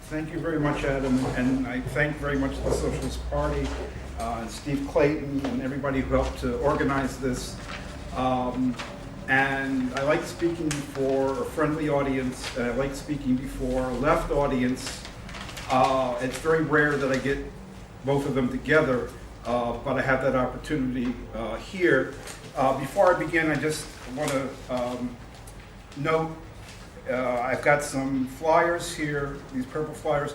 Thank you very much, Adam, and I thank very much the Socialist Party and Steve Clayton and everybody who helped to organize this. And I like speaking before a friendly audience, and I like speaking before a left audience. It's very rare that I get both of them together, but I have that opportunity here. Before I begin, I just want to note I've got some flyers here, these purple flyers,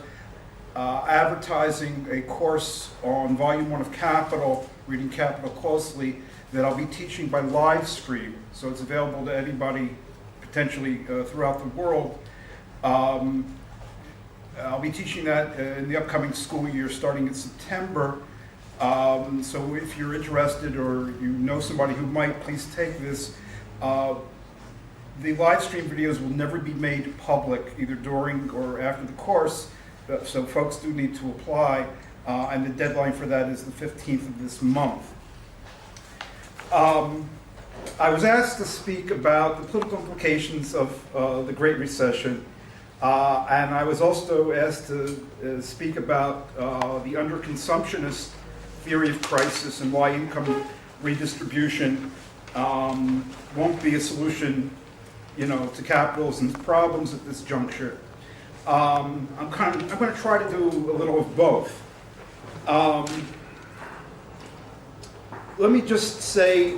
advertising a course on Volume 1 of Capital, Reading Capital Closely, that I'll be teaching by live stream. So it's available to anybody potentially throughout the world. I'll be teaching that in the upcoming school year starting in September. So if you're interested or you know somebody who might, please take this. The live stream videos will never be made public, either during or after the course, so folks do need to apply, and the deadline for that is the 15th of this month. I was asked to speak about the political implications of the Great Recession, and I was also asked to speak about the underconsumptionist theory of crisis and why income redistribution won't be a solution, to capitalism's problems at this juncture. I'm going to try to do a little of both. Let me just say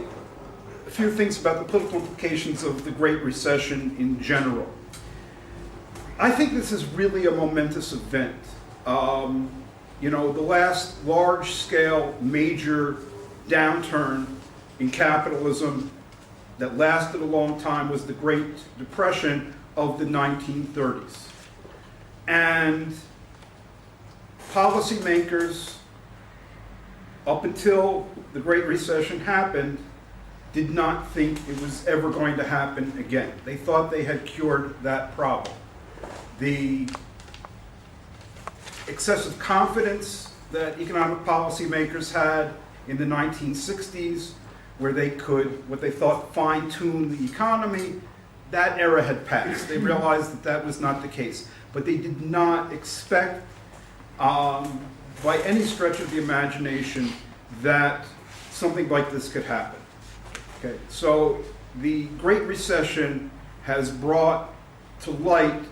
a few things about the political implications of the Great Recession in general. I think this is really a momentous event. The last large-scale major downturn in capitalism that lasted a long time was the Great Depression of the 1930s. And policymakers, up until the Great Recession happened, did not think it was ever going to happen again. They thought they had cured that problem. The excessive confidence that economic policymakers had in the 1960s, where they could, what they thought, fine-tune the economy, that era had passed. They realized that that was not the case. But they did not expect, by any stretch of the imagination, that something like this could happen. Okay, so the Great Recession has brought to light,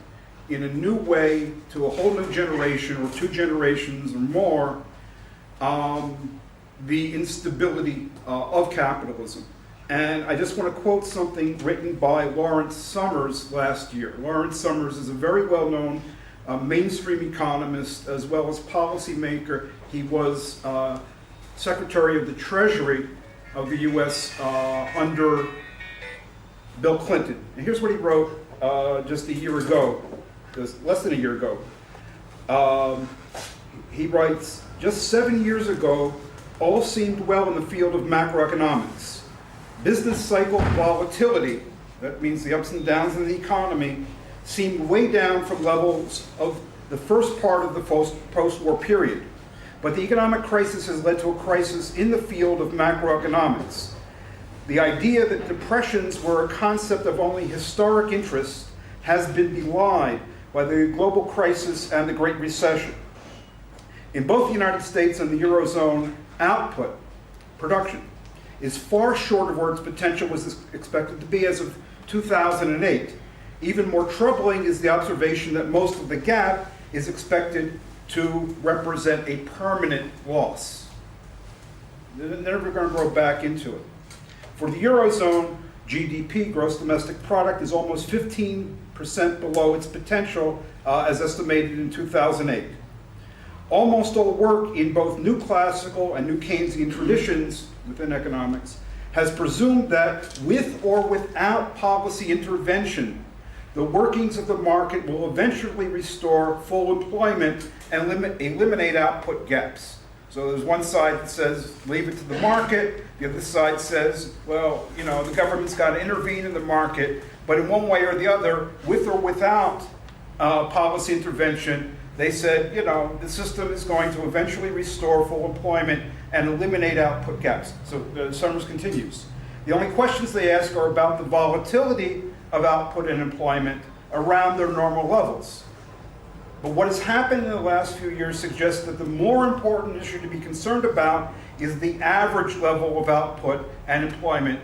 in a new way, to a whole new generation, or two generations or more, the instability of capitalism. And I just want to quote something written by Lawrence Summers last year. Lawrence Summers is a very well-known mainstream economist as well as policymaker. He was Secretary of the Treasury of the US under Bill Clinton. And here's what he wrote just a year ago, less than a year ago. He writes, "Just 7 years ago, all seemed well in the field of macroeconomics. Business cycle volatility, that means the ups and downs in the economy, seemed way down from levels of the first part of the post-war period. But the economic crisis has led to a crisis in the field of macroeconomics. The idea that depressions were a concept of only historic interest has been belied by the global crisis and the Great Recession. In both the United States and the Eurozone, output, production, is far short of where its potential was expected to be as of 2008. Even more troubling is the observation that most of the gap is expected to represent a permanent loss." They're never going to grow back into it. For the Eurozone, GDP, gross domestic product, is almost 15% below its potential as estimated in 2008. Almost all work in both new classical and new Keynesian traditions within economics has presumed that with or without policy intervention, the workings of the market will eventually restore full employment and eliminate output gaps. So there's one side that says, leave it to the market. The other side says, well, the government's got to intervene in the market. But in one way or the other, with or without policy intervention, they said, the system is going to eventually restore full employment and eliminate output gaps. So Summers continues. The only questions they ask are about the volatility of output and employment around their normal levels. But what has happened in the last few years suggests that the more important issue to be concerned about is the average level of output and employment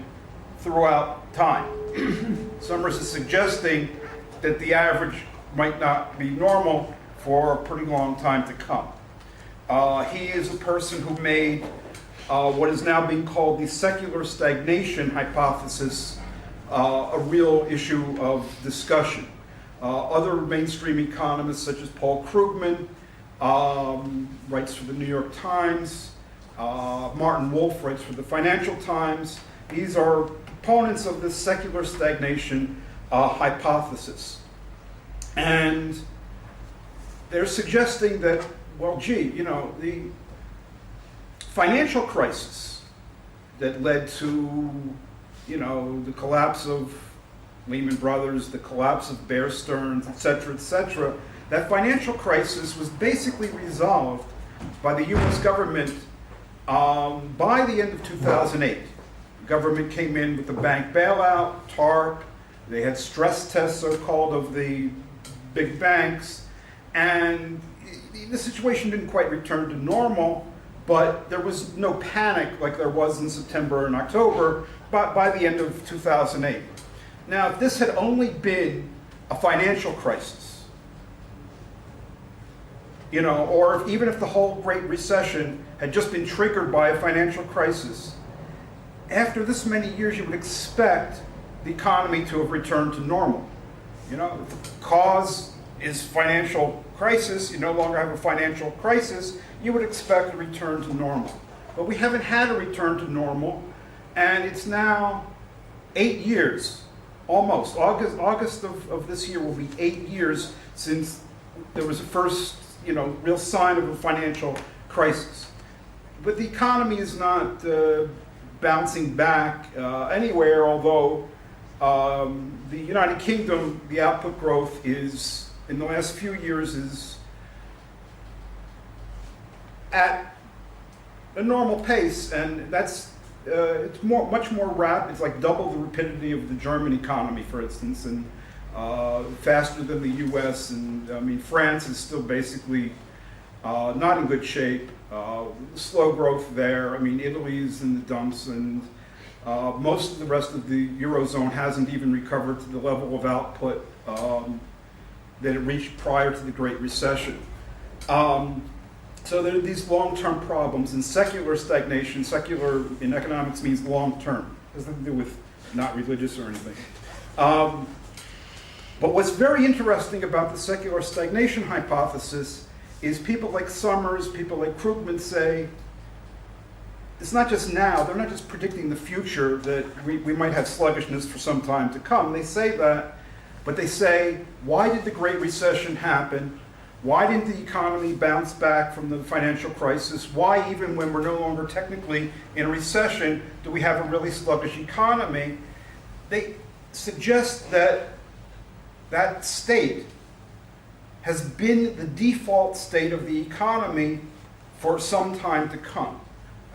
throughout time. Summers is suggesting that the average might not be normal for a pretty long time to come. He is a person who made what is now being called the secular stagnation hypothesis a real issue of discussion. Other mainstream economists, such as Paul Krugman, writes for the New York Times, Martin Wolf writes for the Financial Times. These are proponents of the secular stagnation hypothesis. And they're suggesting that, well, gee, the financial crisis that led to, the collapse of Lehman Brothers, the collapse of Bear Stearns, et cetera, that financial crisis was basically resolved by the US government by the end of 2008. The government came in with the bank bailout, TARP, they had stress tests, so-called, of the big banks, and the situation didn't quite return to normal, but there was no panic like there was in September and October by the end of 2008. Now, if this had only been a financial crisis, or even if the whole Great Recession had just been triggered by a financial crisis, after this many years, you would expect the economy to have returned to normal. If the cause is financial crisis, you no longer have a financial crisis, you would expect a return to normal. But we haven't had a return to normal, and it's now 8 years. Almost. August of this year will be 8 years since there was a first, real sign of a financial crisis. But the economy is not bouncing back anywhere, although the United Kingdom, the output growth is, in the last few years, is at a normal pace, and that's it's much more rapid. It's like double the rapidity of the German economy, for instance, and faster than the U.S. And France is still basically not in good shape. Slow growth there. Italy's in the dumps, and most of the rest of the Eurozone hasn't even recovered to the level of output that it reached prior to the Great Recession. So there are these long-term problems, and secular stagnation, secular in economics means long-term. It has nothing to do with not religious or anything. But what's very interesting about the secular stagnation hypothesis is people like Summers, people like Krugman say, it's not just now, they're not just predicting the future, that we might have sluggishness for some time to come. They say that, but they say, why did the Great Recession happen? Why didn't the economy bounce back from the financial crisis? Why, even when we're no longer technically in a recession, do we have a really sluggish economy? They suggest that that state has been the default state of the economy for some time to come.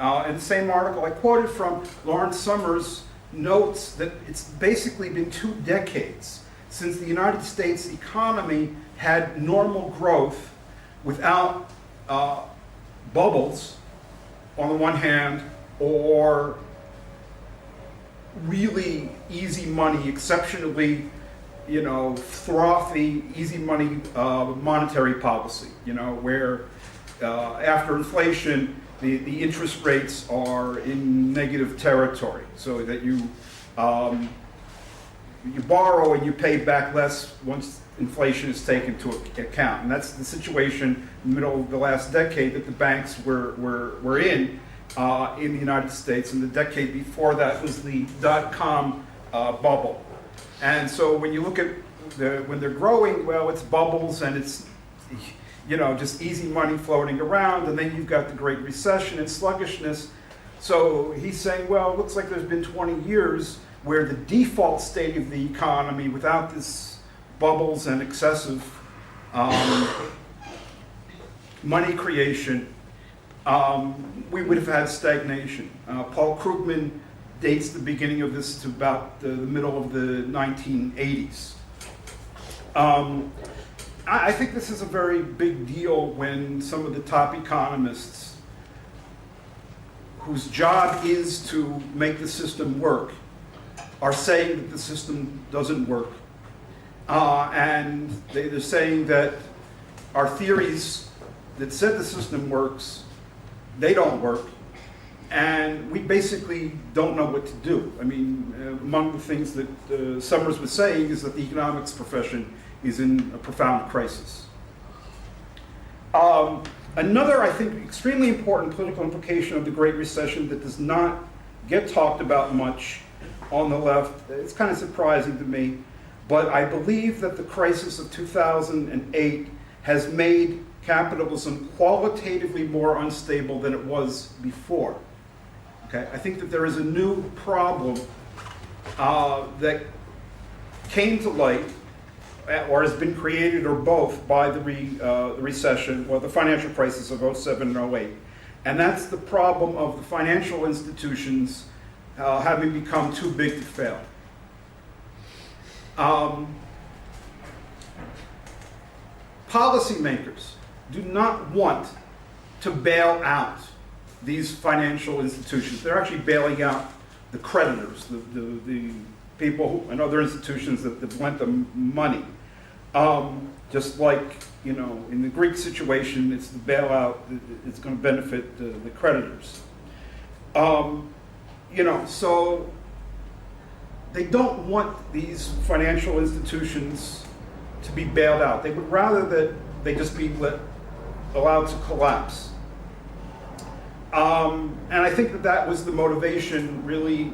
In the same article I quoted from, Lawrence Summers notes that it's basically been 2 decades since the United States economy had normal growth without bubbles, on the one hand, or really easy money, exceptionally, frothy, easy money monetary policy, where after inflation, the interest rates are in negative territory, so that you borrow and you pay back less once inflation is taken into account. And that's the situation in the middle of the last decade that the banks were in the United States. And the decade before that was the dot-com bubble. And so when you look at when they're growing, well, it's bubbles and it's just easy money floating around, and then you've got the Great Recession and sluggishness. So he's saying, well, it looks like there's been 20 years where the default state of the economy, without this bubbles and excessive money creation, we would have had stagnation. Paul Krugman dates the beginning of this to about the middle of the 1980s. I think this is a very big deal when some of the top economists, whose job is to make the system work, are saying that the system doesn't work. And they're saying that our theories that said the system works, they don't work. And we basically don't know what to do. I mean, among the things that Summers was saying is that the economics profession is in a profound crisis. Another, I think, extremely important political implication of the Great Recession that does not get talked about much on the left, it's kind of surprising to me, but I believe that the crisis of 2008 has made capitalism qualitatively more unstable than it was before. Okay? I think that there is a new problem that came to light or has been created, or both, by the recession, or the financial crisis of 07 and 08. And that's the problem of the financial institutions having become too big to fail. Policymakers do not want to bail out these financial institutions. They're actually bailing out the creditors, the people and other institutions that lent them money. Just like, in the Greek situation, it's the bailout, it's going to benefit the creditors. So they don't want these financial institutions to be bailed out. They would rather that they just be allowed to collapse. And I think that was the motivation, really,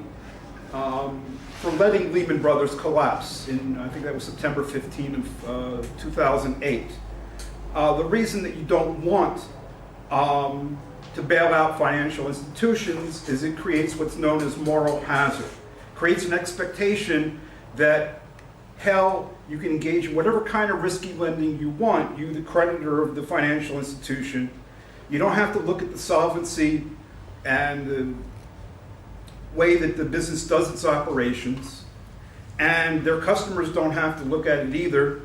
for letting Lehman Brothers collapse in, I think that was September 15 of 2008. The reason that you don't want to bail out financial institutions is it creates what's known as moral hazard. Creates an expectation that, hell, you can engage in whatever kind of risky lending you want, you, the creditor of the financial institution. You don't have to look at the solvency and the way that the business does its operations, and their customers don't have to look at it either,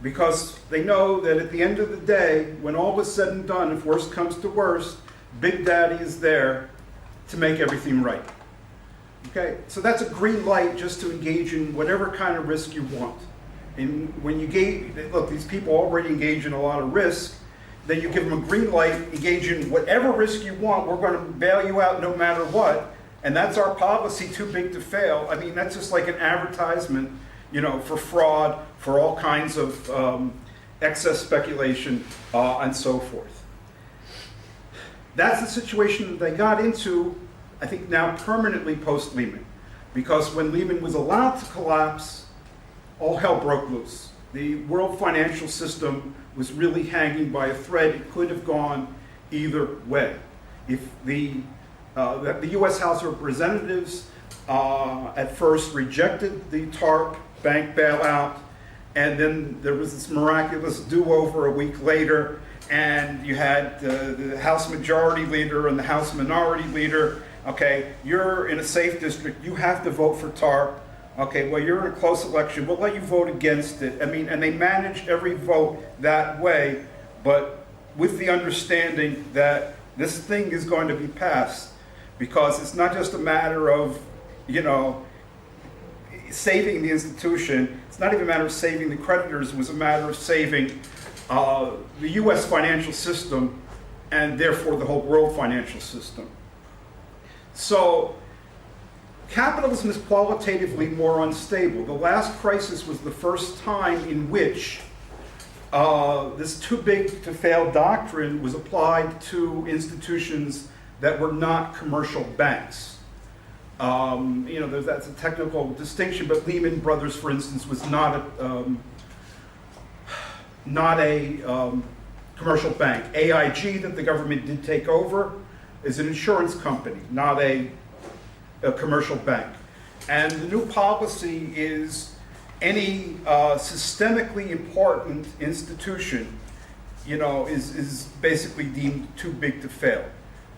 because they know that at the end of the day, when all is said and done, if worst comes to worst, Big Daddy is there to make everything right. Okay, so that's a green light just to engage in whatever kind of risk you want. And when you look, these people already engage in a lot of risk, then you give them a green light, engage in whatever risk you want, we're going to bail you out no matter what. And that's our policy, too big to fail. I mean, that's just like an advertisement, for fraud, for all kinds of excess speculation, and so forth. That's the situation that they got into, I think now permanently post-Lehman. Because when Lehman was allowed to collapse, all hell broke loose. The world financial system was really hanging by a thread. It could have gone either way. If the U.S. House of Representatives at first rejected the TARP bank bailout, and then there was this miraculous do-over a week later, and you had the House Majority Leader and the House Minority Leader. Okay, you're in a safe district, you have to vote for TARP. Okay, well, you're in a close election, we'll let you vote against it. I mean, and they managed every vote that way, but with the understanding that this thing is going to be passed, because it's not just a matter of, saving the institution. It's not even a matter of saving the creditors. It was a matter of saving the U.S. financial system, and therefore the whole world financial system. So capitalism is qualitatively more unstable. The last crisis was the first time in which this too big to fail doctrine was applied to institutions that were not commercial banks. That's a technical distinction, but Lehman Brothers, for instance, was not a commercial bank. AIG, that the government did take over, is an insurance company, not a commercial bank. And the new policy is any systemically important institution, is basically deemed too big to fail.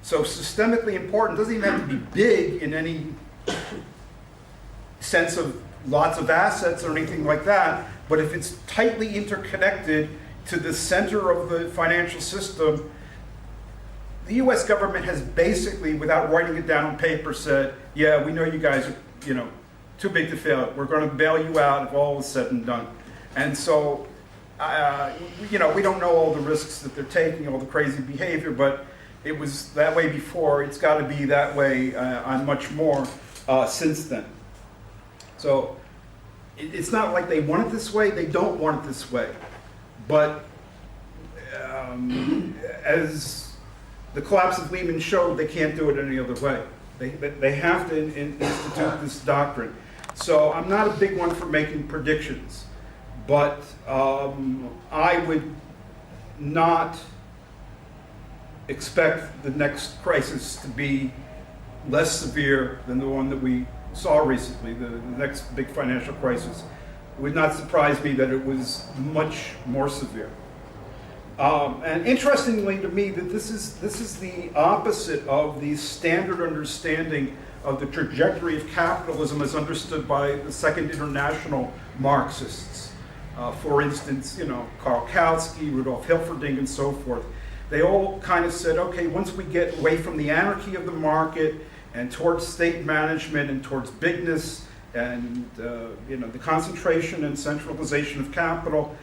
So systemically important doesn't even have to be big in any sense of lots of assets or anything like that, but if it's tightly interconnected, to the center of the financial system, the US government has basically, without writing it down on paper, said, yeah, we know you guys are, too big to fail. We're going to bail you out if all is said and done. And so, we don't know all the risks that they're taking, all the crazy behavior, but it was that way before. It's got to be that way on much more since then. So it's not like they want it this way. They don't want it this way. But as the collapse of Lehman showed, they can't do it any other way. They have to institute this doctrine. So I'm not a big one for making predictions, but I would not expect the next crisis to be less severe than the one that we saw recently, the next big financial crisis. It would not surprise me that it was much more severe. And interestingly to me, that this is the opposite of the standard understanding of the trajectory of capitalism as understood by the Second International Marxists. For instance, Karl Kautsky, Rudolf Hilferding, and so forth. They all kind of said, okay, once we get away from the anarchy of the market and towards state management and towards bigness and the concentration and centralization of capital,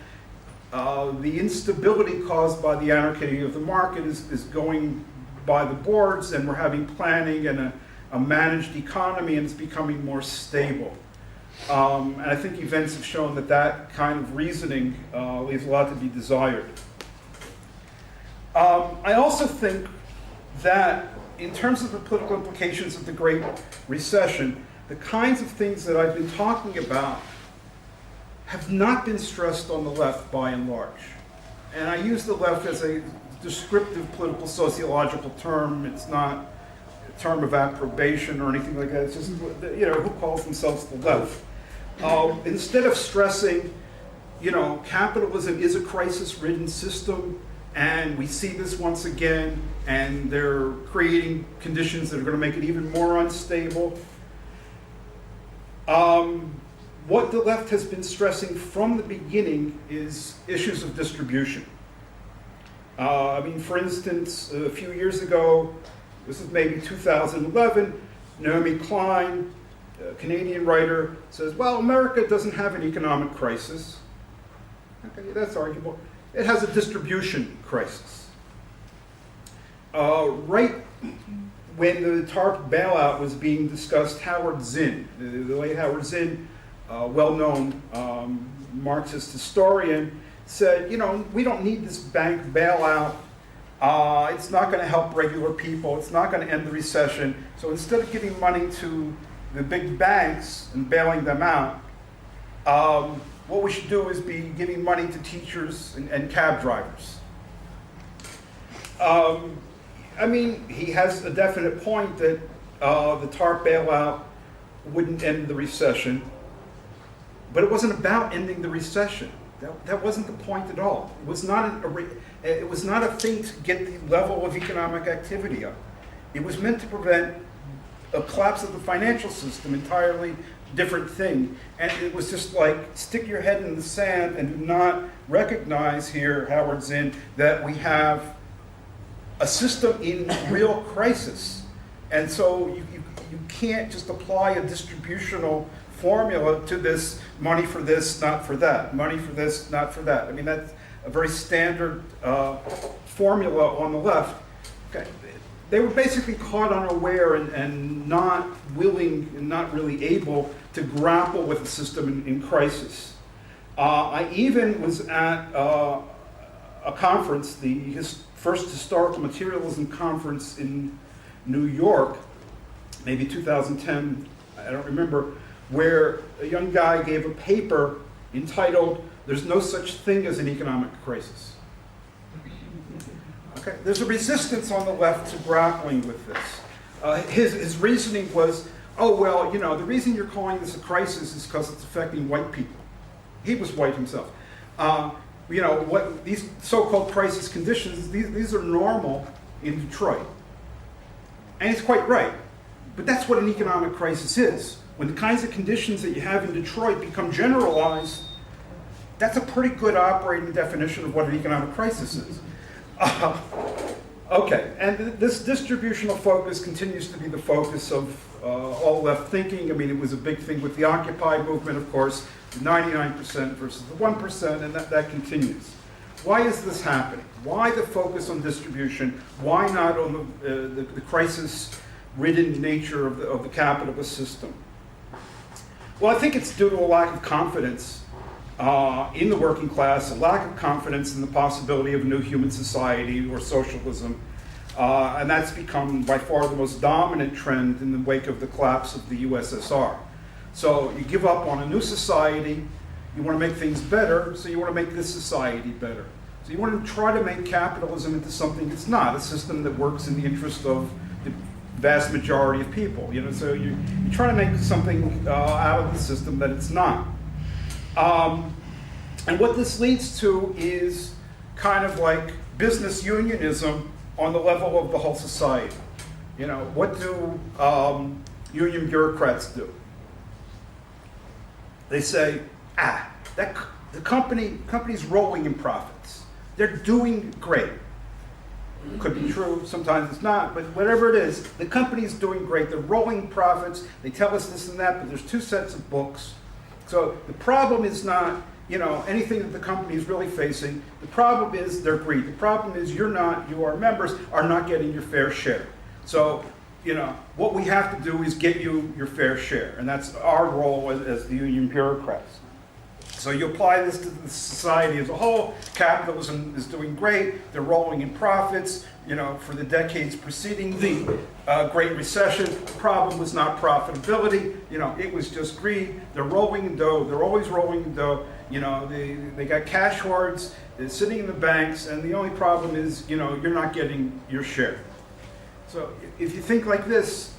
the instability caused by the anarchy of the market is going by the boards, and we're having planning and a managed economy, and it's becoming more stable. And I think events have shown that kind of reasoning leaves a lot to be desired. I also think that in terms of the political implications of the Great Recession, the kinds of things that I've been talking about have not been stressed on the left by and large. And I use the left as a descriptive political sociological term. It's not a term of approbation or anything like that. It's just, who calls themselves the left. Instead of stressing, capitalism is a crisis-ridden system, and we see this once again, and they're creating conditions that are going to make it even more unstable. What the left has been stressing from the beginning is issues of distribution. For instance, a few years ago, this is maybe 2011, Naomi Klein, a Canadian writer, says, well, America doesn't have an economic crisis. Okay, that's arguable. It has a distribution crisis. Right when the TARP bailout was being discussed, Howard Zinn, the late Howard Zinn, well-known Marxist historian, said, we don't need this bank bailout. It's not going to help regular people. It's not going to end the recession. So instead of giving money to the big banks and bailing them out, what we should do is be giving money to teachers and cab drivers. He has a definite point that the TARP bailout wouldn't end the recession, but it wasn't about ending the recession. That wasn't the point at all. It was not a thing to get the level of economic activity up. It was meant to prevent a collapse of the financial system, entirely different thing. And it was just like, stick your head in the sand and do not recognize here, Howard Zinn, that we have a system in real crisis. And so you can't just apply a distributional formula to this, money for this, not for that, money for this, not for that. That's a very standard formula on the left. Okay. They were basically caught unaware and not willing and not really able to grapple with the system in crisis. I even was at a conference, the first historical materialism conference in New York, maybe 2010, I don't remember, where a young guy gave a paper entitled, "There's No Such Thing as an Economic Crisis." Okay. There's a resistance on the left to grappling with this. His reasoning was, the reason you're calling this a crisis is because it's affecting white people. He was white himself. What these so-called crisis conditions, these are normal in Detroit. And he's quite right. But that's what an economic crisis is. When the kinds of conditions that you have in Detroit become generalized, That's a pretty good operating definition of what an economic crisis is. Okay, and this distributional focus continues to be the focus of all left thinking. I mean, it was a big thing with the Occupy movement, of course, the 99% versus the 1%, and that continues. Why is this happening? Why the focus on distribution? Why not on the crisis-ridden nature of the capitalist system? Well, I think it's due to a lack of confidence in the working class, a lack of confidence in the possibility of a new human society or socialism. And that's become by far the most dominant trend in the wake of the collapse of the USSR. So you give up on a new society, you want to make things better, so you want to make this society better. So you want to try to make capitalism into something it's not, a system that works in the interest of the vast majority of people. You know, so you try to make something out of the system that it's not. And what this leads to is kind of like business unionism on the level of the whole society. You know, what do union bureaucrats do? They say, the company's rolling in profits. They're doing great. Could be true, sometimes it's not, but whatever it is, the company's doing great. They're rolling profits. They tell us this and that, but there's two sets of books. So the problem is not, you know, anything that the company is really facing. The problem is their greed. The problem is you, our members, are not getting your fair share. So, you know, what we have to do is get you your fair share, and that's our role as the union bureaucrats. So you apply this to the society as a whole. Capitalism is doing great. They're rolling in profits. You know, for the decades preceding the Great Recession, the problem was not profitability. You know, it was just greed. They're rolling in dough. They're always rolling in dough. You know, they got cash hoards. They're sitting in the banks, and the only problem is, you know, you're not getting your share. So if you think like this,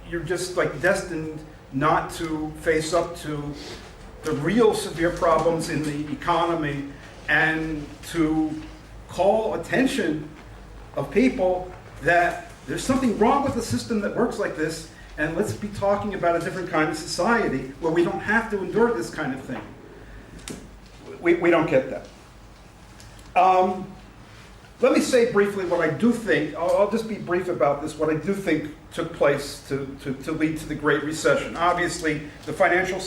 you're just like destined not to face up to the real severe problems in the economy and to call attention of people that there's something wrong with the system that works like this, and let's be talking about a different kind of society where we don't have to endure this kind of thing. We don't get that. Let me say briefly what I do think, I'll just be brief about this, what I do think took place to lead to the Great Recession. Obviously, the financial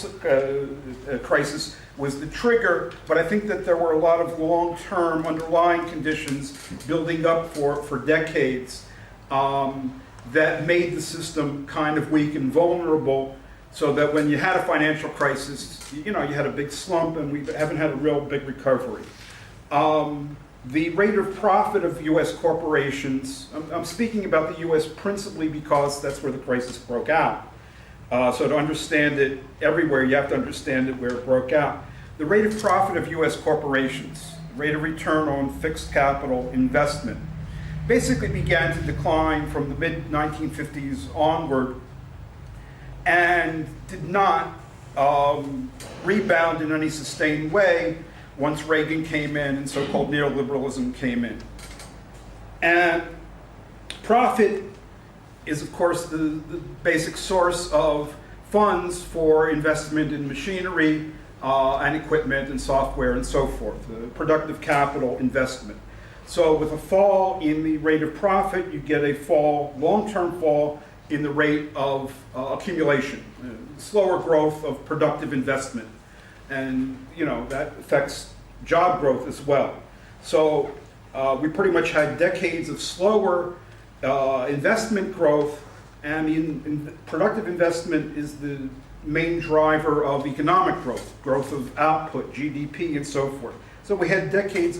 crisis was the trigger, but I think that there were a lot of long-term underlying conditions building up for decades that made the system kind of weak and vulnerable, so that when you had a financial crisis, you know, you had a big slump, and we haven't had a real big recovery. The rate of profit of U.S. corporations, I'm speaking about the U.S. principally because that's where the crisis broke out. So to understand it everywhere, you have to understand it where it broke out. The rate of profit of U.S. corporations, rate of return on fixed capital investment, basically began to decline from the mid-1950s onward and did not rebound in any sustained way once Reagan came in and so-called neoliberalism came in. And profit is, of course, the basic source of funds for investment in machinery and equipment and software and so forth, productive capital investment. So with a fall in the rate of profit, you get a fall, long-term fall, in the rate of accumulation, slower growth of productive investment. And, you know, that affects job growth as well. So we pretty much had decades of slower investment growth, and productive investment is the main driver of economic growth of output, GDP, and so forth. So we had decades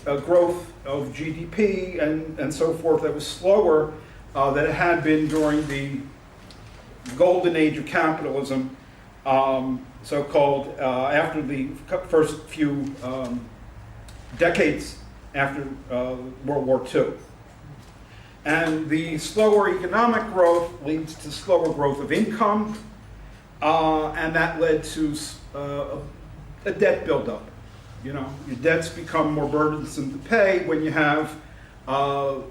of growth of GDP and so forth that was slower than it had been during the golden age of capitalism, so-called after the first few decades after World War II. And the slower economic growth leads to slower growth of income, and that led to a debt buildup. You know, your debts become more burdensome to pay when you have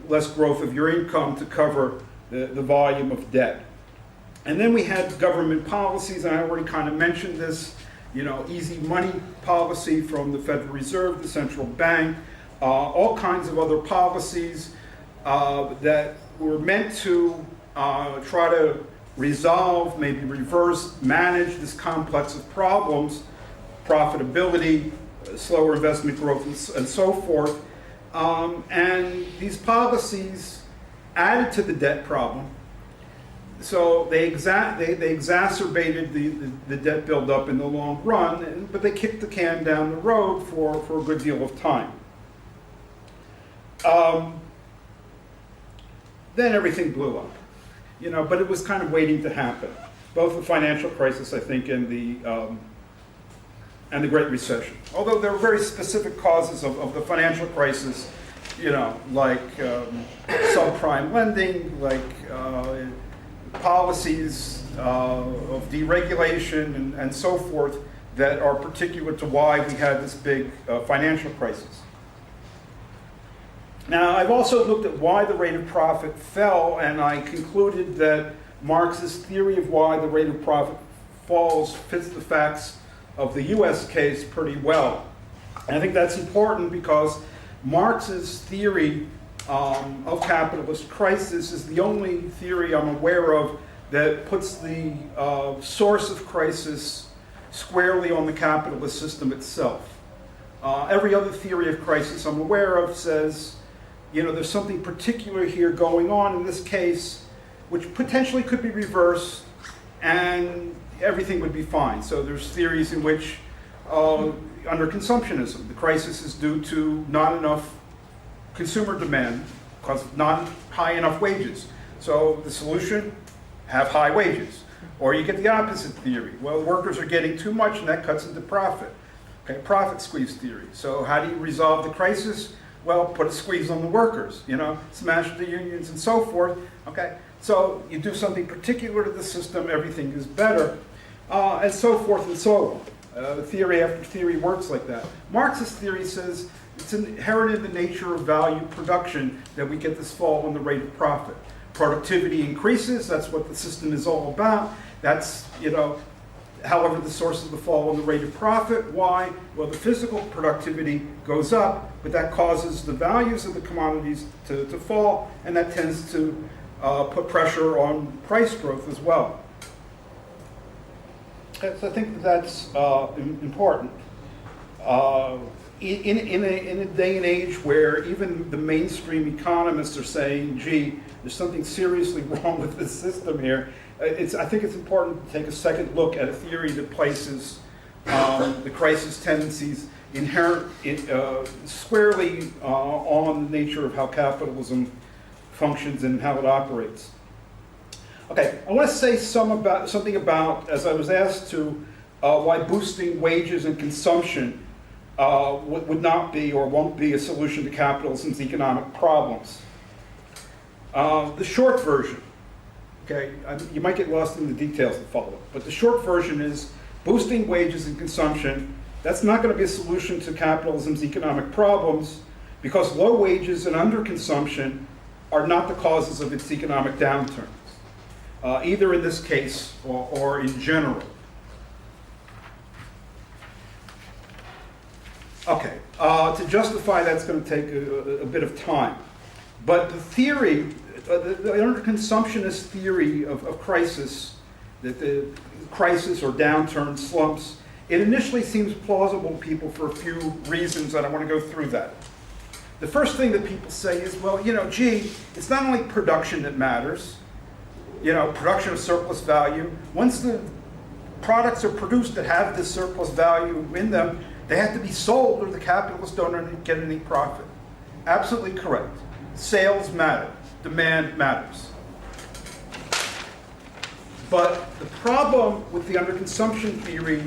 less growth of your income to cover the volume of debt. And then we had government policies, and I already kind of mentioned this. easy money policy from the Federal Reserve, the central bank, all kinds of other policies that were meant to try to resolve, maybe reverse, manage this complex of problems, profitability, slower investment growth, and so forth. And these policies added to the debt problem. So they exacerbated the debt buildup in the long run, but they kicked the can down the road for a good deal of time. Then everything blew up, but it was kind of waiting to happen. Both the financial crisis, I think, and the Great Recession. Although there were very specific causes of the financial crisis, like subprime lending, like policies of deregulation and so forth that are particular to why we had this big financial crisis. Now, I've also looked at why the rate of profit fell, and I concluded that Marx's theory of why the rate of profit falls fits the facts of the US case pretty well. And I think that's important because Marx's theory of capitalist crisis is the only theory I'm aware of that puts the source of crisis squarely on the capitalist system itself. Every other theory of crisis I'm aware of says, there's something particular here going on in this case, which potentially could be reversed, and everything would be fine. So there's theories in which, under consumptionism, the crisis is due to not enough consumer demand because of not high enough wages. So the solution, have high wages. Or you get the opposite theory. Well, workers are getting too much and that cuts into profit. Okay, profit squeeze theory. So how do you resolve the crisis? Well, put a squeeze on the workers, smash the unions and so forth. Okay, so you do something particular to the system, everything is better, and so forth and so on. Theory after theory works like that. Marx's theory says it's inherent in the nature of value production that we get this fall in the rate of profit. Productivity increases, that's what the system is all about. That's, however, the source of the fall in the rate of profit. Why? Well, the physical productivity goes up, but that causes the values of the commodities to fall, and that tends to put pressure on price growth as well. So I think that's important. In a day and age where even the mainstream economists are saying, gee, there's something seriously wrong with this system here, I think it's important to take a second look at a theory that places the crisis tendencies inherent squarely on the nature of how capitalism functions and how it operates. Okay, I want to say something about, as I was asked to, why boosting wages and consumption would not be or won't be a solution to capitalism's economic problems. The short version, okay, you might get lost in the details that follow, but the short version is boosting wages and consumption, that's not going to be a solution to capitalism's economic problems because low wages and underconsumption are not the causes of its economic downturns, either in this case or in general. Okay, to justify that's going to take a bit of time. But the theory, the underconsumptionist theory of crisis, that the crisis or downturn slumps, it initially seems plausible to people for a few reasons, and I want to go through that. The first thing that people say is, well, gee, it's not only production that matters, production of surplus value. Once the products are produced that have this surplus value in them, they have to be sold or the capitalists don't get any profit. Absolutely correct. Sales matter. Demand matters. But the problem with the underconsumption theory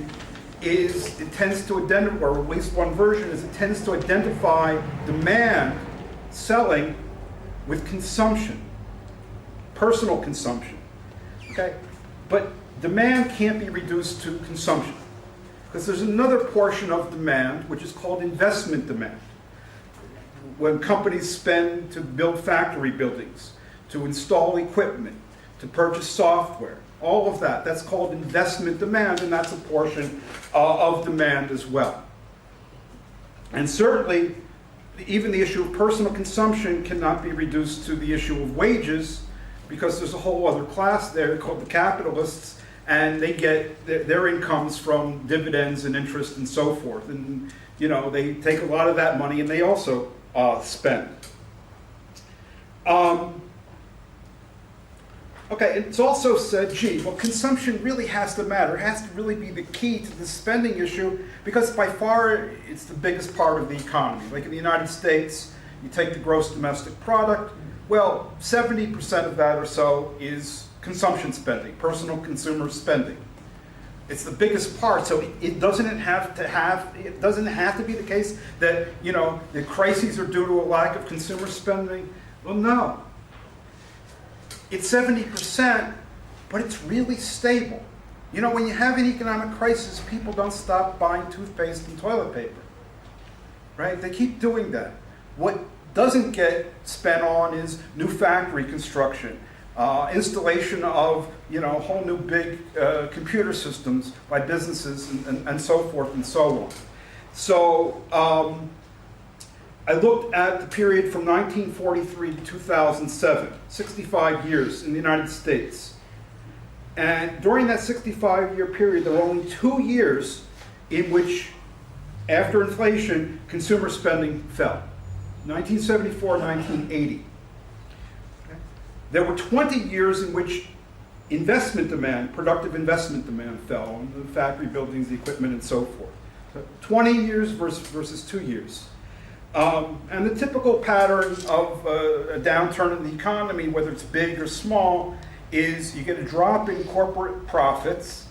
is it tends to identify, or at least one version is it tends to identify demand, selling, with consumption, personal consumption. Okay? But demand can't be reduced to consumption. Because there's another portion of demand which is called investment demand. When companies spend to build factory buildings, to install equipment, to purchase software, all of that. That's called investment demand, and that's a portion of demand as well. And certainly, even the issue of personal consumption cannot be reduced to the issue of wages, because there's a whole other class there called the capitalists, and they get their incomes from dividends and interest and so forth. And they take a lot of that money and they also spend. Okay, it's also said, gee, well, consumption really has to matter. It has to really be the key to the spending issue, because by far it's the biggest part of the economy. Like in the United States, you take the gross domestic product, well, 70% of that or so is consumption spending, personal consumer spending. It's the biggest part, so it doesn't have to be the case that the crises are due to a lack of consumer spending. Well, no. It's 70%, but it's really stable. When you have an economic crisis, people don't stop buying toothpaste and toilet paper, right? They keep doing that. What doesn't get spent on is new factory construction, installation of whole new big computer systems by businesses and so forth and so on. So I looked at the period from 1943 to 2007, 65 years in the United States. And during that 65-year period, there were only 2 years in which, after inflation, consumer spending fell. 1974, 1980. Okay. There were 20 years in which investment demand, productive investment demand fell on the factory buildings, the equipment, and so forth. So 20 years versus 2 years. And the typical pattern of a downturn in the economy, whether it's big or small, is you get a drop in corporate profits.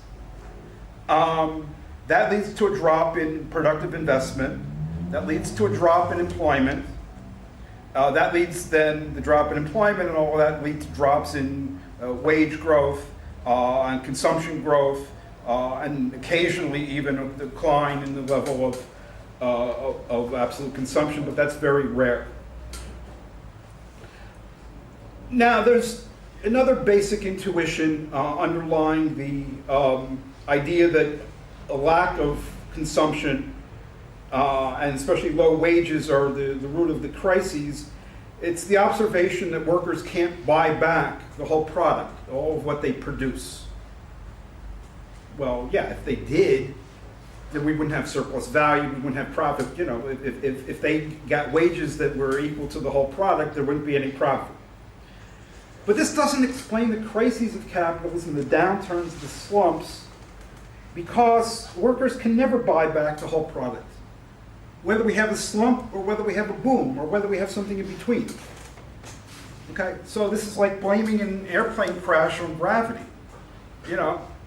That leads to a drop in productive investment. That leads to a drop in employment. That leads then, the drop in employment and all of that leads to drops in wage growth and consumption growth, and occasionally even a decline in the level of absolute consumption, but that's very rare. Now, there's another basic intuition underlying the idea that a lack of consumption and especially low wages are the root of the crises. It's the observation that workers can't buy back the whole product, all of what they produce. Well, yeah, if they did, then we wouldn't have surplus value, we wouldn't have profit. If they got wages that were equal to the whole product, there wouldn't be any profit. But this doesn't explain the crises of capitalism, the downturns, the slumps, because workers can never buy back the whole product. Whether we have a slump or whether we have a boom or whether we have something in between. Okay, so this is like blaming an airplane crash on gravity.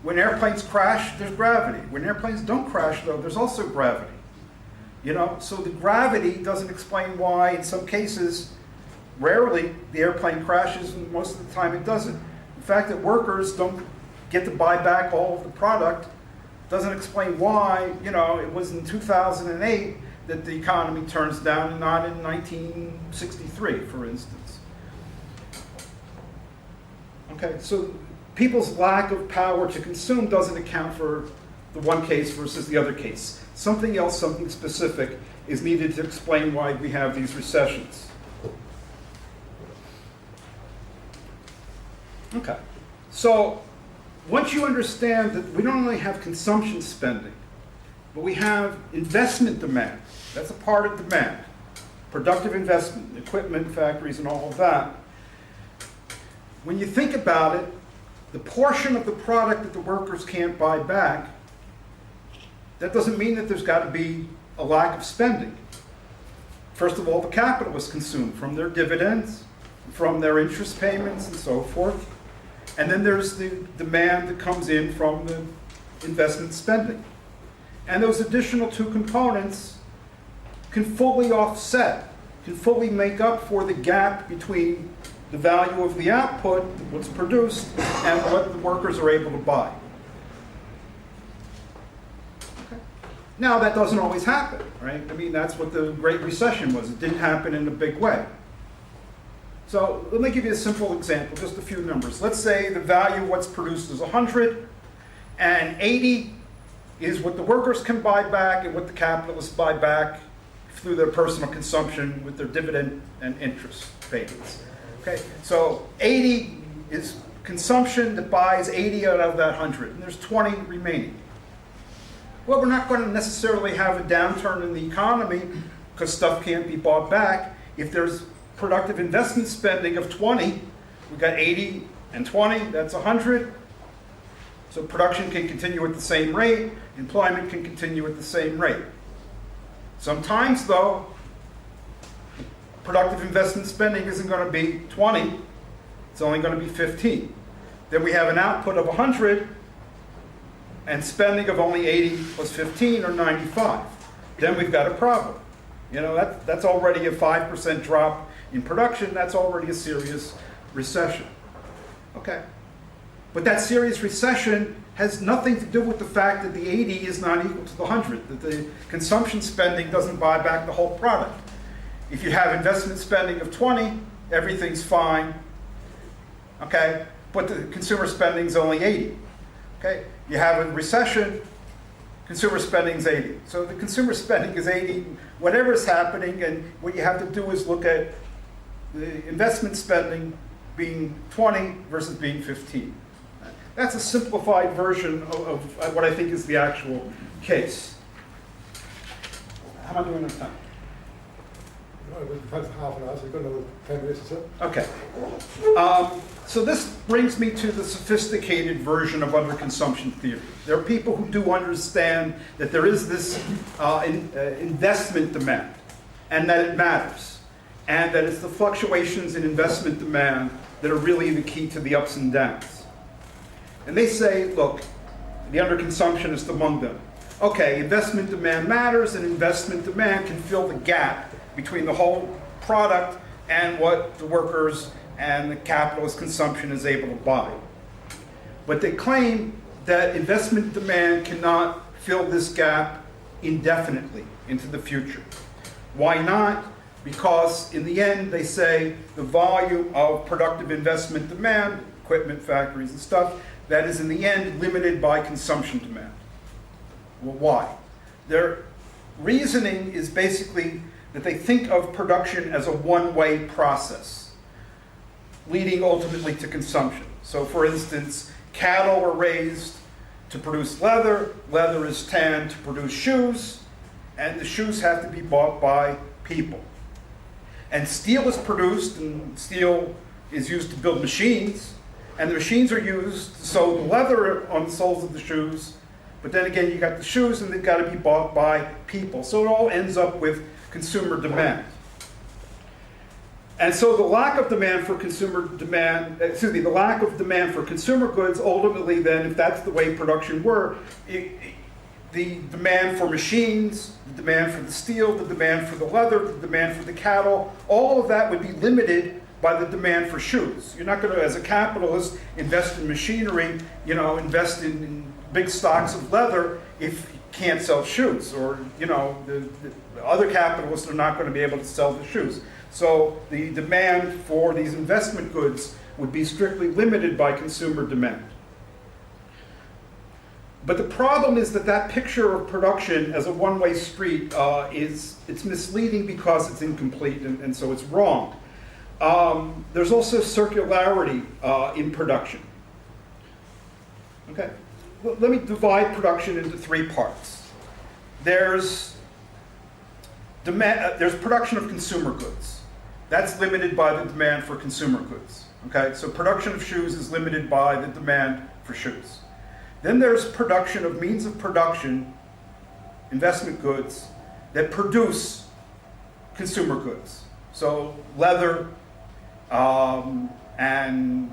When airplanes crash, there's gravity. When airplanes don't crash, though, there's also gravity. So the gravity doesn't explain why, in some cases, rarely the airplane crashes, and most of the time it doesn't. The fact that workers don't get to buy back all of the product doesn't explain why, it was in 2008 that the economy turns down and not in 1963, for instance. Okay, so people's lack of power to consume doesn't account for the one case versus the other case. Something else, something specific, is needed to explain why we have these recessions. Okay, so once you understand that we don't only have consumption spending, but we have investment demand. That's a part of demand. Productive investment, equipment, factories, and all of that. When you think about it, the portion of the product that the workers can't buy back, that doesn't mean that there's got to be a lack of spending. First of all, the capitalists consume from their dividends, from their interest payments, and so forth. And then there's the demand that comes in from the investment spending. And those additional two components can fully offset, can fully make up for the gap between the value of the output, what's produced, and what the workers are able to buy. Okay. Now, that doesn't always happen, right? I mean, that's what the Great Recession was. It didn't happen in a big way. So let me give you a simple example, just a few numbers. Let's say the value of what's produced is 100, and 80 is what the workers can buy back and what the capitalists buy back through their personal consumption with their dividend and interest payments. Okay, so 80 is consumption that buys 80 out of that 100, and there's 20 remaining. Well, we're not going to necessarily have a downturn in the economy because stuff can't be bought back. If there's productive investment spending of 20, we've got 80 and 20, that's 100. So production can continue at the same rate, employment can continue at the same rate. Sometimes, though, productive investment spending isn't going to be 20, it's only going to be 15. Then we have an output of 100, and spending of only 80 plus 15 or 95. Then we've got a problem. You know, that's already a 5% drop in production, that's already a serious recession. Okay. But that serious recession has nothing to do with the fact that the 80 is not equal to the 100, that the consumption spending doesn't buy back the whole product. If you have investment spending of 20, everything's fine, okay? But the consumer spending is only 80, okay? You have a recession, consumer spending is 80. So the consumer spending is 80, whatever is happening, and what you have to do is look at the investment spending being 20 versus being 15. That's a simplified version of what I think is the actual case. How am I doing on time? We've had half an hour, so we've got another 10 minutes or so. Okay. So this brings me to the sophisticated version of underconsumption theory. There are people who do understand that there is this investment demand, and that it matters, and that it's the fluctuations in investment demand that are really the key to the ups and downs. And they say, look, the underconsumptionist among them, okay, investment demand matters, and investment demand can fill the gap between the whole product and what the workers and the capitalist consumption is able to buy. But they claim that investment demand cannot fill this gap indefinitely into the future. Why not? Because in the end, they say, the volume of productive investment demand, equipment, factories, and stuff, that is in the end limited by consumption demand. Well, why? Their reasoning is basically that they think of production as a one-way process, leading ultimately to consumption. So for instance, cattle are raised to produce leather, leather is tanned to produce shoes, and the shoes have to be bought by people. And steel is produced, and steel is used to build machines, and the machines are used to sew the leather on the soles of the shoes, but then again you got the shoes and they've got to be bought by people. So it all ends up with consumer demand. And so the lack of demand for consumer goods ultimately then, if that's the way production were, the demand for machines, the demand for the steel, the demand for the leather, the demand for the cattle, all of that would be limited by the demand for shoes. You're not going to, as a capitalist, invest in machinery, invest in big stocks of leather if you can't sell shoes, or, the other capitalists are not going to be able to sell the shoes. So the demand for these investment goods would be strictly limited by consumer demand. But the problem is that picture of production as a one-way street it's misleading because it's incomplete, and so it's wrong. There's also circularity in production. Okay, let me divide production into three parts. There's production of consumer goods. That's limited by the demand for consumer goods. Okay, so production of shoes is limited by the demand for shoes. Then there's production of means of production, investment goods, that produce consumer goods. So leather, and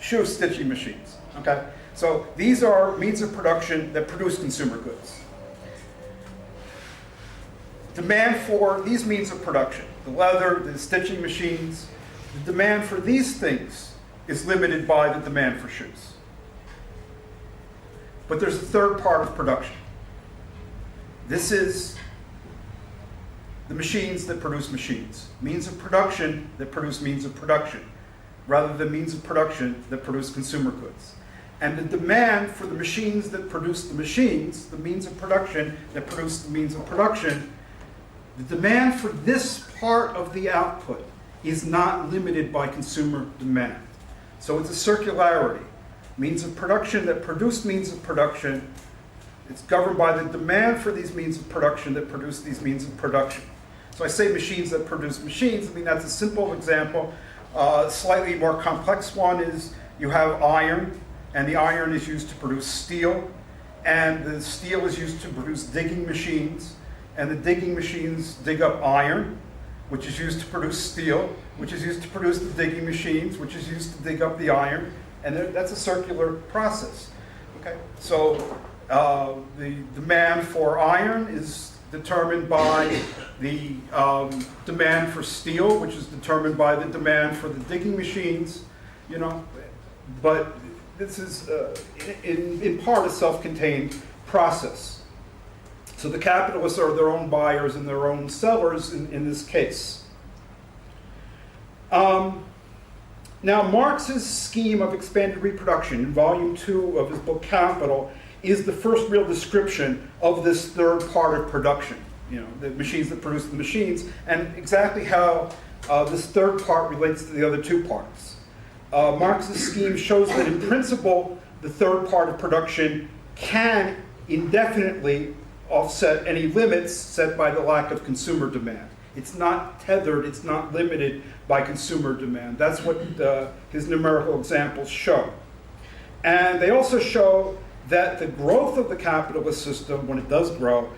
shoe stitching machines. Okay, so these are means of production that produce consumer goods. Demand for these means of production, the leather, the stitching machines, the demand for these things is limited by the demand for shoes. But there's a third part of production. This is the machines that produce machines. Means of production that produce means of production, rather than means of production that produce consumer goods. And the demand for the machines that produce the machines, the means of production that produce the means of production, the demand for this part of the output is not limited by consumer demand. So it's a circularity. Means of production that produce means of production, it's governed by the demand for these means of production that produce these means of production. So I say machines that produce machines. I mean, that's a simple example. A slightly more complex one is you have iron, and the iron is used to produce steel, and the steel is used to produce digging machines, and the digging machines dig up iron, which is used to produce steel, which is used to produce the digging machines, which is used to dig up the iron, and that's a circular process. Okay, so the demand for iron is determined by the demand for steel, which is determined by the demand for the digging machines, you know, but this is in part a self-contained process. So the capitalists are their own buyers and their own sellers in this case. Now, Marx's scheme of expanded reproduction in volume 2 of his book Capital is the first real description of this third part of production, you know, the machines that produce the machines, and exactly how this third part relates to the other two parts. Marx's scheme shows that in principle, the third part of production can indefinitely offset any limits set by the lack of consumer demand. It's not tethered, it's not limited by consumer demand. That's what his numerical examples show. And they also show that the growth of the capitalist system, when it does grow,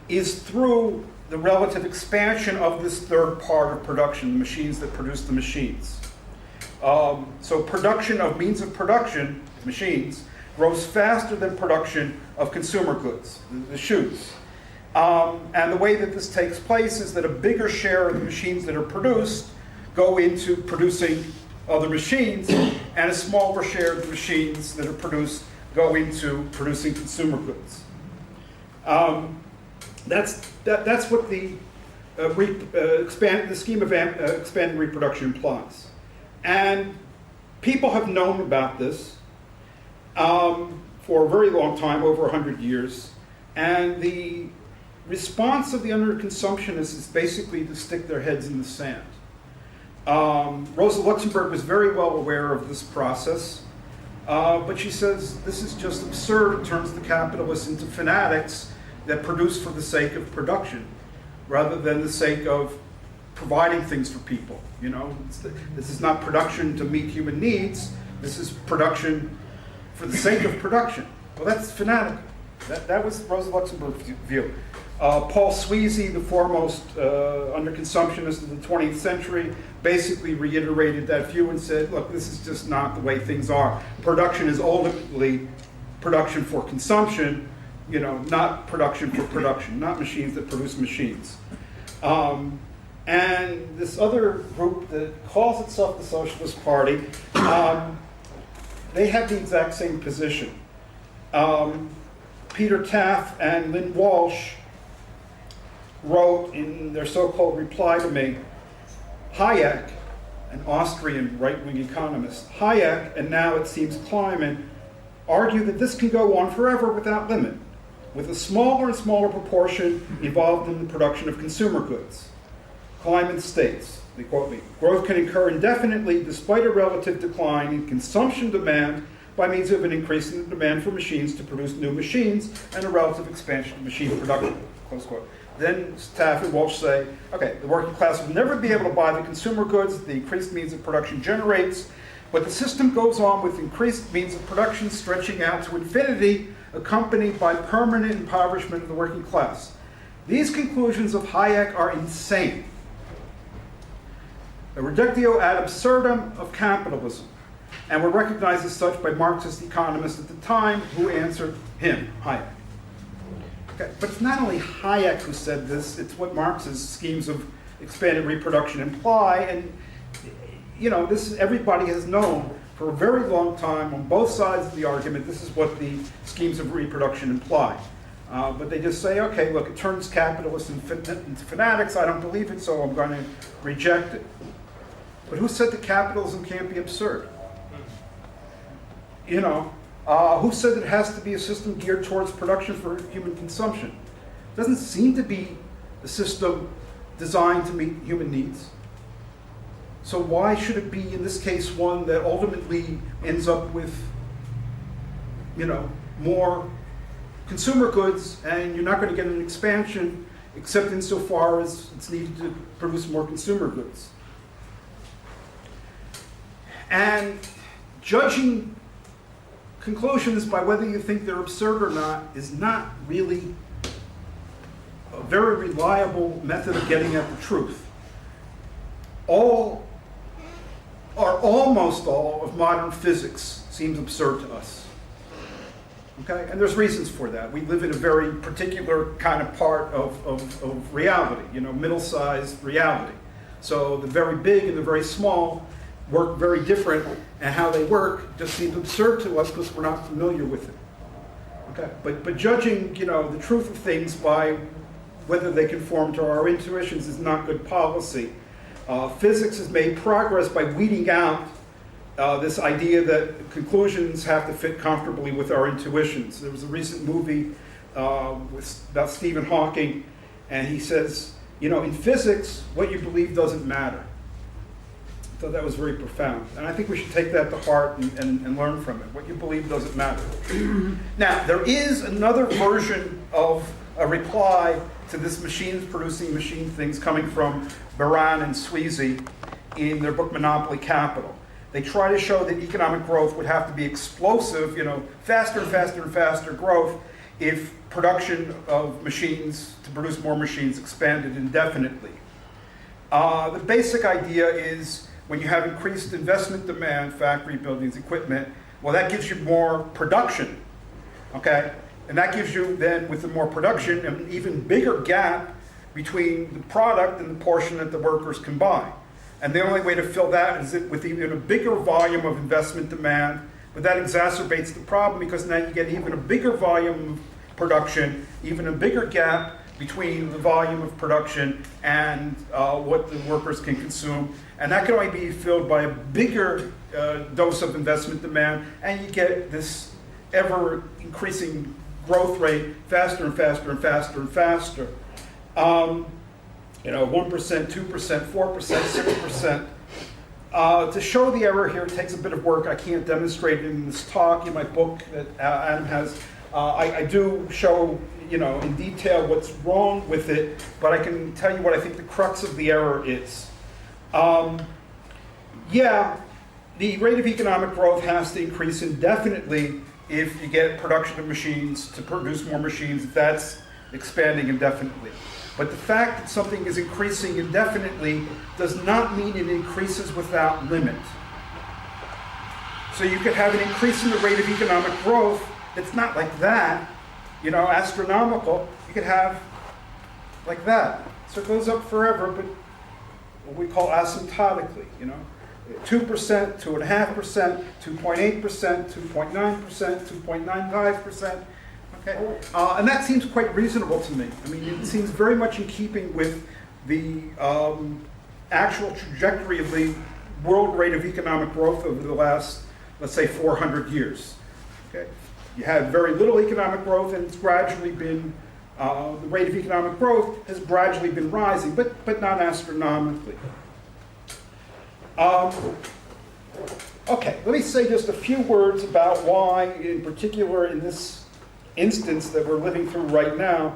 is through the relative expansion of this third part of production, the machines that produce the machines. So production of means of production, machines, grows faster than production of consumer goods, the shoes. And the way that this takes place is that a bigger share of the machines that are produced go into producing other machines, and a smaller share of the machines that are produced go into producing consumer goods. That's what the scheme of expanded reproduction implies. And people have known about this for a very long time, over 100 years. And the response of the underconsumptionists is basically to stick their heads in the sand. Rosa Luxemburg was very well aware of this process, but she says this is just absurd. It turns the capitalists into fanatics that produce for the sake of production, rather than the sake of providing things for people. You know, this is not production to meet human needs. This is production for the sake of production. Well, that's fanatical. That was Rosa Luxemburg's view. Paul Sweezey, the foremost underconsumptionist of the 20th century, basically reiterated that view and said, look, this is just not the way things are. Production is ultimately production for consumption, you know, not production for production, not machines that produce machines. And this other group that calls itself the Socialist Party, they have the exact same position. Peter Taft and Lynn Walsh wrote in their so-called reply to me, Hayek, an Austrian right-wing economist, Hayek, and now it seems Kliman, argue that this can go on forever without limit, with a smaller and smaller proportion involved in the production of consumer goods. Kliman states, they quote me, growth can occur indefinitely despite a relative decline in consumption demand by means of an increase in the demand for machines to produce new machines and a relative expansion of machine production, close quote. Then Taft and Walsh say, okay, the working class will never be able to buy the consumer goods the increased means of production generates, but the system goes on with increased means of production stretching out to infinity, accompanied by permanent impoverishment of the working class. These conclusions of Hayek are insane. A reductio ad absurdum of capitalism, and were recognized as such by Marxist economists at the time who answered him, Hayek. Okay, but it's not only Hayek who said this, it's what Marx's schemes of expanded reproduction imply, and you know, this is, everybody has known for a very long time on both sides of the argument, this is what the schemes of reproduction imply. But they just say, okay, look, it turns capitalists into fanatics. I don't believe it, so I'm going to reject it. But who said that capitalism can't be absurd? You know, who said that it has to be a system geared towards production for human consumption? It doesn't seem to be a system designed to meet human needs. So why should it be, in this case, one that ultimately ends up with, you know, more consumer goods, and you're not going to get an expansion except insofar as it's needed to produce more consumer goods. And judging conclusions by whether you think they're absurd or not is not really a very reliable method of getting at the truth. All, or almost all, of modern physics seems absurd to us. Okay? And there's reasons for that. We live in a very particular kind of part of reality, you know, middle-sized reality. So the very big and the very small work very different, and how they work just seems absurd to us because we're not familiar with it. Okay? But judging, you know, the truth of things by whether they conform to our intuitions is not good policy. Physics has made progress by weeding out this idea that conclusions have to fit comfortably with our intuitions. There was a recent movie about Stephen Hawking, and he says, you know, in physics, what you believe doesn't matter. I thought that was very profound. And I think we should take that to heart and learn from it. What you believe doesn't matter. Now, there is another version of a reply to this machines producing machine things coming from Baran and Sweezey in their book Monopoly Capital. They try to show that economic growth would have to be explosive, you know, faster and faster and faster growth if production of machines to produce more machines expanded indefinitely. The basic idea is when you have increased investment demand, factory buildings, equipment, well, that gives you more production, okay? And that gives you then, with the more production, an even bigger gap between the product and the portion that the workers can buy. And the only way to fill that is with even a bigger volume of investment demand, but that exacerbates the problem because now you get even a bigger volume of production, even a bigger gap between the volume of production and what the workers can consume. And that can only be filled by a bigger dose of investment demand, and you get this ever increasing growth rate, faster and faster and faster and faster. You know, 1%, 2%, 4%, 6%. To show the error here takes a bit of work. I can't demonstrate it in this talk. In my book that Adam has, I do show, you know, in detail what's wrong with it, but I can tell you what I think the crux of the error is. Yeah, the rate of economic growth has to increase indefinitely if you get production of machines to produce more machines, if that's expanding indefinitely. But the fact that something is increasing indefinitely does not mean it increases without limit. So you could have an increase in the rate of economic growth that's not like that, you know, astronomical. You could have like that. So it goes up forever, but what we call asymptotically, you know. 2%, 2.5%, 2.8%, 2.9%, 2.95%. Okay? And that seems quite reasonable to me. I mean, it seems very much in keeping with the actual trajectory of the world rate of economic growth over the last, let's say, 400 years. Okay? You had very little economic growth, and it's gradually been, the rate of economic growth has gradually been rising, but not astronomically. Okay, let me say just a few words about why, in particular in this instance that we're living through right now,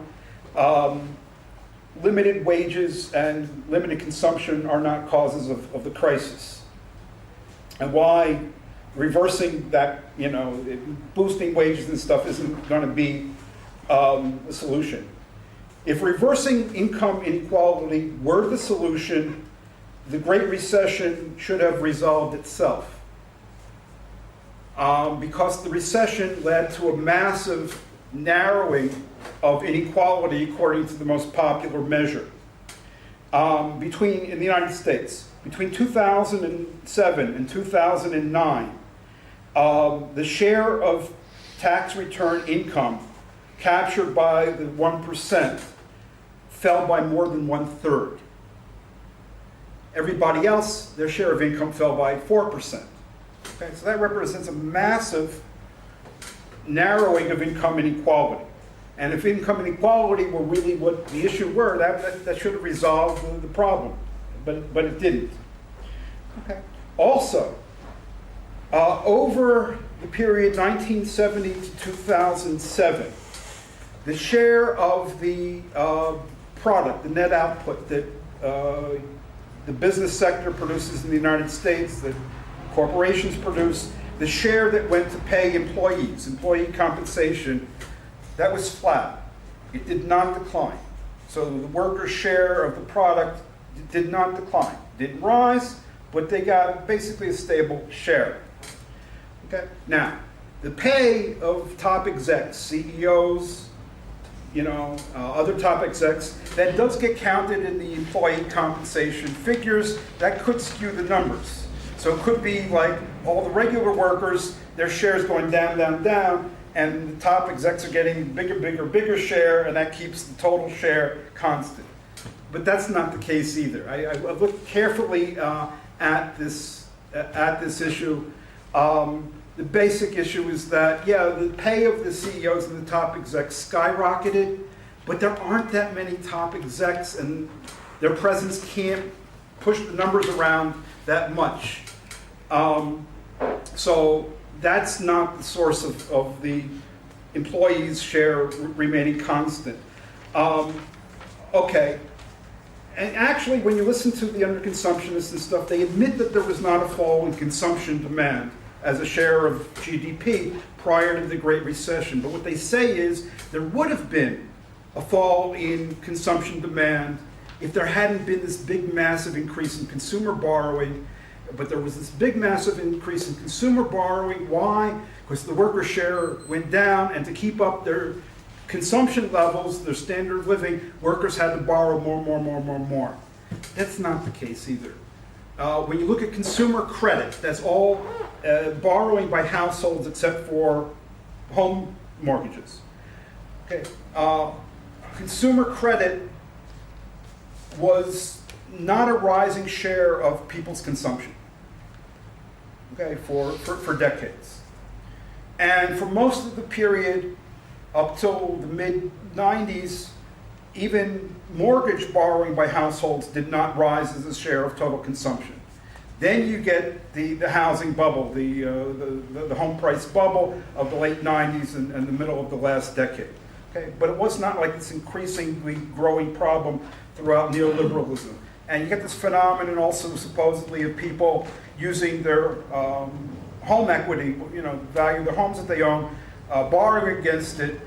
limited wages and limited consumption are not causes of the crisis. And why reversing that, you know, boosting wages and stuff isn't going to be a solution. If reversing income inequality were the solution, the Great Recession should have resolved itself. Because the recession led to a massive narrowing of inequality according to the most popular measure. In the United States, between 2007 and 2009, the share of tax return income captured by the 1% fell by more than 1/3. Everybody else, their share of income fell by 4%. Okay, so that represents a massive narrowing of income inequality. And if income inequality were really what the issue were, that should have resolved the problem, but it didn't. Okay. Also, over the period 1970 to 2007, the share of the product, the net output that the business sector produces in the United States, that corporations produce, the share that went to pay employees, employee compensation, that was flat. It did not decline. So the workers' share of the product did not decline. Didn't rise, but they got basically a stable share. Okay. Now, the pay of top execs, CEOs, other top execs, that does get counted in the employee compensation figures. That could skew the numbers. So it could be like all the regular workers, their shares going down, down, down, and the top execs are getting bigger, bigger, bigger share, and that keeps the total share constant. But that's not the case either. I looked carefully at this issue. The basic issue is that, yeah, the pay of the CEOs and the top execs skyrocketed, but there aren't that many top execs, and their presence can't push the numbers around that much. So that's not the source of the employees' share remaining constant. Okay. And actually, when you listen to the underconsumptionists and stuff, they admit that there was not a fall in consumption demand as a share of GDP prior to the Great Recession. But what they say is there would have been a fall in consumption demand if there hadn't been this big, massive increase in consumer borrowing. But there was this big, massive increase in consumer borrowing. Why? Because the worker share went down, and to keep up their consumption levels, their standard of living, workers had to borrow more. That's not the case either. When you look at consumer credit, that's all borrowing by households except for home mortgages. Okay. Consumer credit was not a rising share of people's consumption, okay, for decades. And for most of the period up till the mid-90s, even mortgage borrowing by households did not rise as a share of total consumption. Then you get the housing bubble, the home price bubble of the late 90s and the middle of the last decade. Okay? But it was not like this increasingly growing problem throughout neoliberalism. And you get this phenomenon also supposedly of people using their home equity, value of the homes that they own, borrowing against it,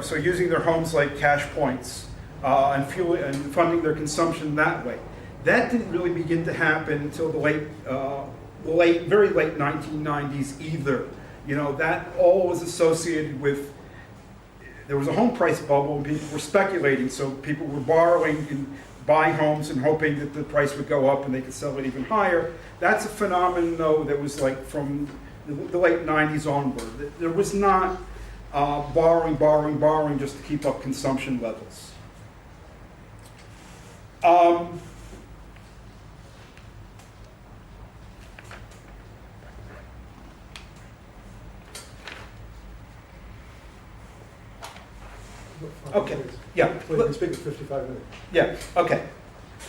so using their homes like cash points and funding their consumption that way. That didn't really begin to happen until the very late 1990s either. That all was associated with, there was a home price bubble and people were speculating, so people were borrowing and buying homes and hoping that the price would go up and they could sell it even higher. That's a phenomenon, though, that was like from the late 90s onward. There was not borrowing just to keep up consumption levels. Okay, yeah. Well, you can speak for 55 minutes. Yeah, okay.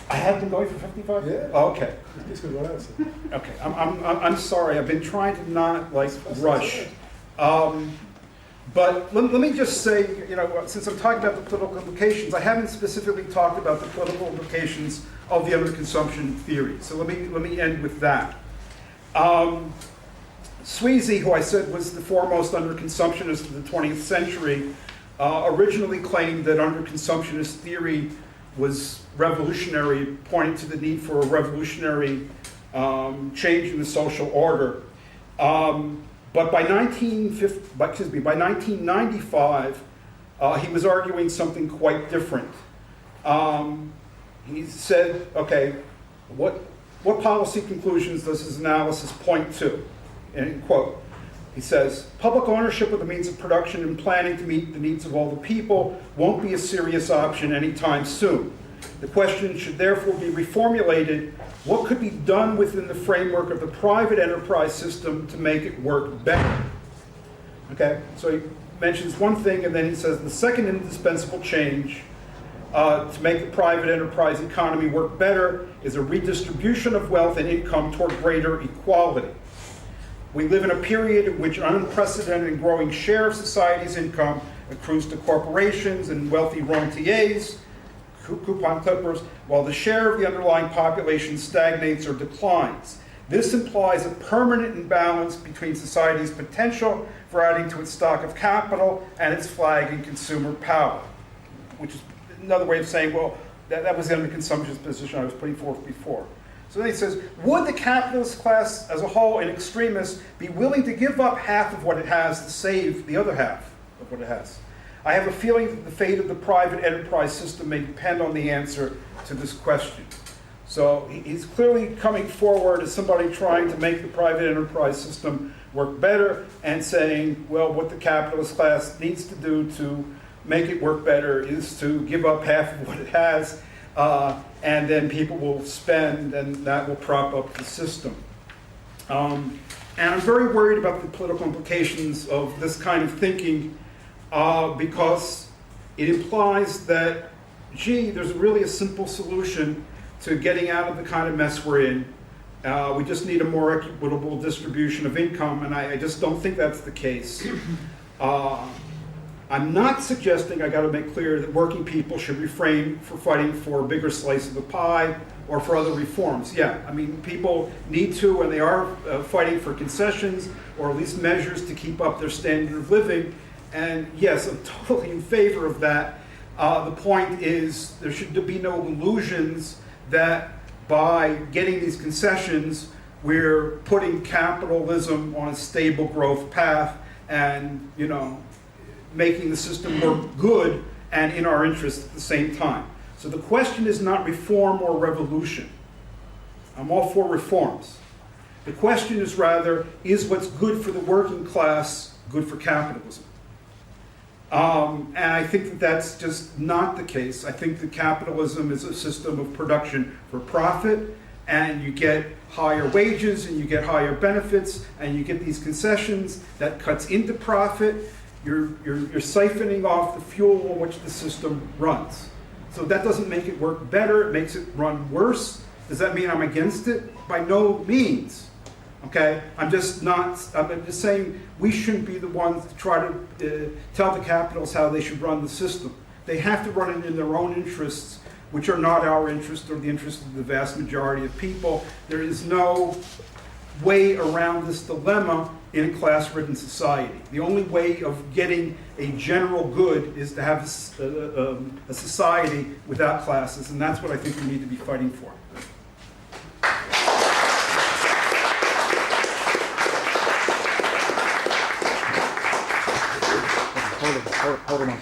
I have been going for 55? Yeah. Oh, okay. It's good one answer. Okay, I'm sorry. I've been trying to not rush. But let me just say, since I'm talking about the political implications, I haven't specifically talked about the political implications of the underconsumption theory. So let me end with that. Sweezey, who I said was the foremost underconsumptionist of the 20th century, originally claimed that underconsumptionist theory was revolutionary, pointing to the need for a revolutionary change in the social order. But by 1995, he was arguing something quite different. He said, okay, what policy conclusions does his analysis point to? End quote. He says, public ownership of the means of production and planning to meet the needs of all the people won't be a serious option anytime soon. The question should therefore be reformulated: what could be done within the framework of the private enterprise system to make it work better? Okay, so he mentions one thing, and then he says the second indispensable change to make the private enterprise economy work better is a redistribution of wealth and income toward greater equality. We live in a period in which an unprecedented and growing share of society's income accrues to corporations and wealthy rentiers, coupon clippers, while the share of the underlying population stagnates or declines. This implies a permanent imbalance between society's potential for adding to its stock of capital and its flagging consumer power, which is another way of saying, well, that was the underconsumption position I was putting forth before. So then he says, would the capitalist class as a whole, in extremis, be willing to give up half of what it has to save the other half of what it has? I have a feeling that the fate of the private enterprise system may depend on the answer to this question. So he's clearly coming forward as somebody trying to make the private enterprise system work better and saying, well, what the capitalist class needs to do to make it work better is to give up half of what it has, and then people will spend, and that will prop up the system. And I'm very worried about the political implications of this kind of thinking because it implies that, gee, there's really a simple solution to getting out of the kind of mess we're in. We just need a more equitable distribution of income, and I just don't think that's the case. I'm not suggesting, I got to make clear, that working people should refrain from fighting for a bigger slice of the pie or for other reforms. Yeah, I mean, people need to, and they are fighting for concessions or at least measures to keep up their standard of living. And yes, I'm totally in favor of that. The point is there should be no illusions that by getting these concessions, we're putting capitalism on a stable growth path and, you know, making the system work good and in our interest at the same time. So the question is not reform or revolution. I'm all for reforms. The question is rather, is what's good for the working class good for capitalism? And I think that that's just not the case. I think that capitalism is a system of production for profit, and you get higher wages and you get higher benefits and you get these concessions that cuts into profit. You're siphoning off the fuel on which the system runs. So that doesn't make it work better, it makes it run worse. Does that mean I'm against it? By no means. Okay? I'm just saying we shouldn't be the ones to try to tell the capitals how they should run the system. They have to run it in their own interests, which are not our interests or the interests of the vast majority of people. There is no way around this dilemma in a class-ridden society. The only way of getting a general good is to have a society without classes, and that's what I think we need to be fighting for. Hold on one second.